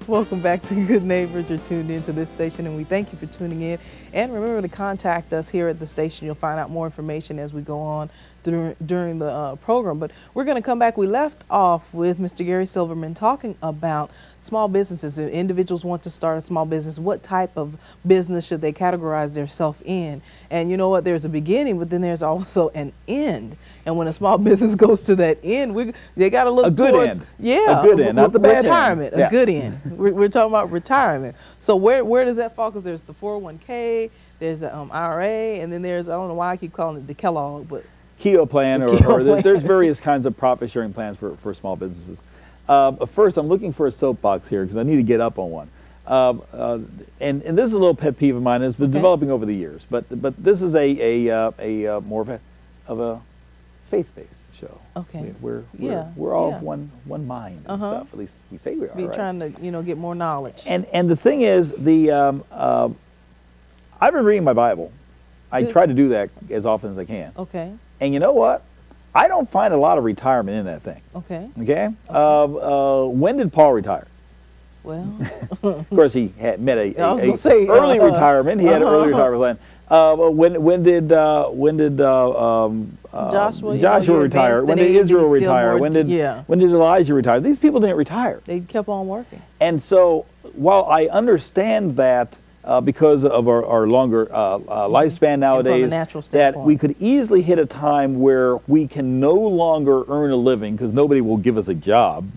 Welcome back to Good Neighbors. You're tuned into this station, and we thank you for tuning in. And remember to contact us here at the station. You'll find out more information as we go on during the program. But we're going to come back. We left off with Mr. Gary Silverman talking about small businesses. If individuals want to start a small business, what type of business should they categorize themselves in? And you know what? There's a beginning, but then there's also an end. And when a small business goes to that end, they got to look a good towards, end. Yeah, a good end, not the bad retirement, end. A good end. We're talking about retirement. So where does that fall? Because there's the 401k, there's the IRA, and then there's, I don't know why I keep calling it the Kellogg, but Keogh plan, there's various kinds of profit sharing plans for small businesses. First, I'm looking for a soapbox here because I need to get up on one. And this is a little pet peeve of mine. It's been developing over the years, but this is a more of a faith-based show. Okay. I mean, we're all of one mind and stuff. At least we say we are. We're trying to get more knowledge. And the thing is, I've been reading my Bible. I try to do that as often as I can. Okay. And you know what? I don't find a lot of retirement in that thing. Okay. Okay. When did Paul retire? Well, of course he had met a early retirement. He had an early retirement plan. When did Joshua retire? When did Israel retire? When did Elijah retire? These people didn't retire. They kept on working. And so, while I understand that because of our longer lifespan nowadays, that we could easily hit a time where we can no longer earn a living because nobody will give us a job,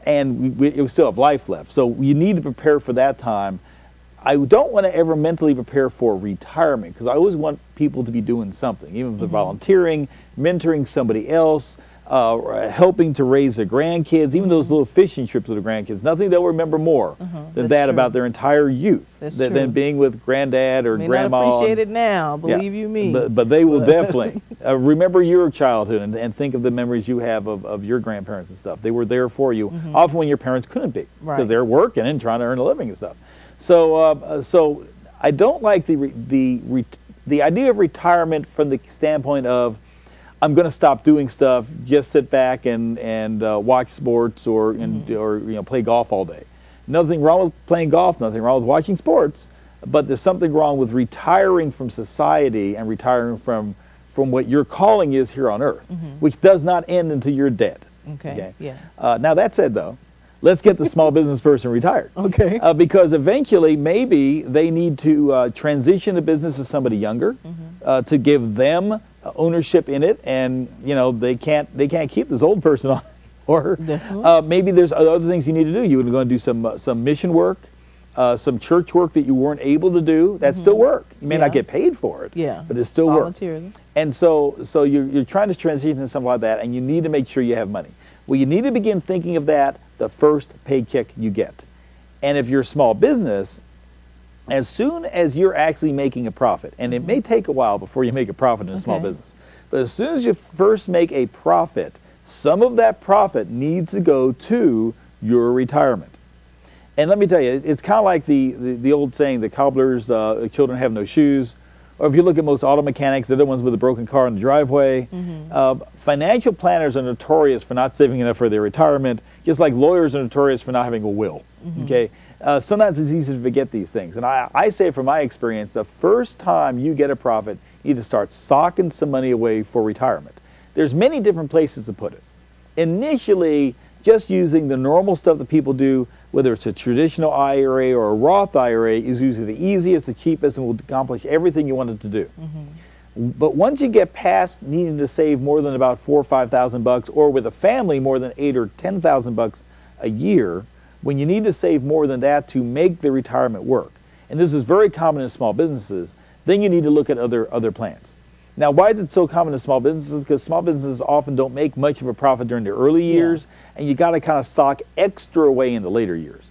and we still have life left. So you need to prepare for that time. I don't want to ever mentally prepare for retirement because I always want people to be doing something, even if they're volunteering, mentoring somebody else, helping to raise their grandkids, even those little fishing trips with the grandkids. Nothing they'll remember more than that about their entire youth than being with granddad or grandma. Not appreciate it now, believe you me. But they will definitely remember your childhood and think of the memories you have of your grandparents and stuff. They were there for you, often when your parents couldn't be because they're working and trying to earn a living and stuff. So, so I don't like the idea of retirement from the standpoint of I'm going to stop doing stuff, just sit back and watch sports or play golf all day. Nothing wrong with playing golf, nothing wrong with watching sports, but there's something wrong with retiring from society and retiring from what your calling is here on earth, which does not end until you're dead. Okay. Yeah. Now that said, though, let's get the small business person retired. Okay. Because eventually, maybe they need to transition the business to somebody younger to give them ownership in it, and they can't keep this old person on. Or maybe there's other things you need to do. You're going to do some mission work, some church work that you weren't able to do. That's still work. You may not get paid for it, but it's still work. And so you're trying to transition to something like that, and you need to make sure you have money. Well, you need to begin thinking of that the first paycheck you get. And if you're a small business, as soon as you're actually making a profit, and it may take a while before you make a profit in a small business, but as soon as you first make a profit, some of that profit needs to go to your retirement. And let me tell you, it's kind of like the old saying, the cobbler's children have no shoes. Or if you look at most auto mechanics, they're the ones with a broken car in the driveway. Financial planners are notorious for not saving enough for their retirement, just like lawyers are notorious for not having a will. Okay, sometimes it's easy to forget these things. And I say from my experience, the first time you get a profit, you need to start socking some money away for retirement. There's many different places to put it. Initially, just using the normal stuff that people do, whether it's a traditional IRA or a Roth IRA, is usually the easiest, the cheapest, and will accomplish everything you wanted to do. But once you get past needing to save more than about $4,000 or $5,000, or with a family more than $8,000 or $10,000 a year, when you need to save more than that to make the retirement work, and this is very common in small businesses, then you need to look at other plans. Now, why is it so common in small businesses? Because small businesses often don't make much of a profit during the early years, and you got to kind of sock extra away in the later years.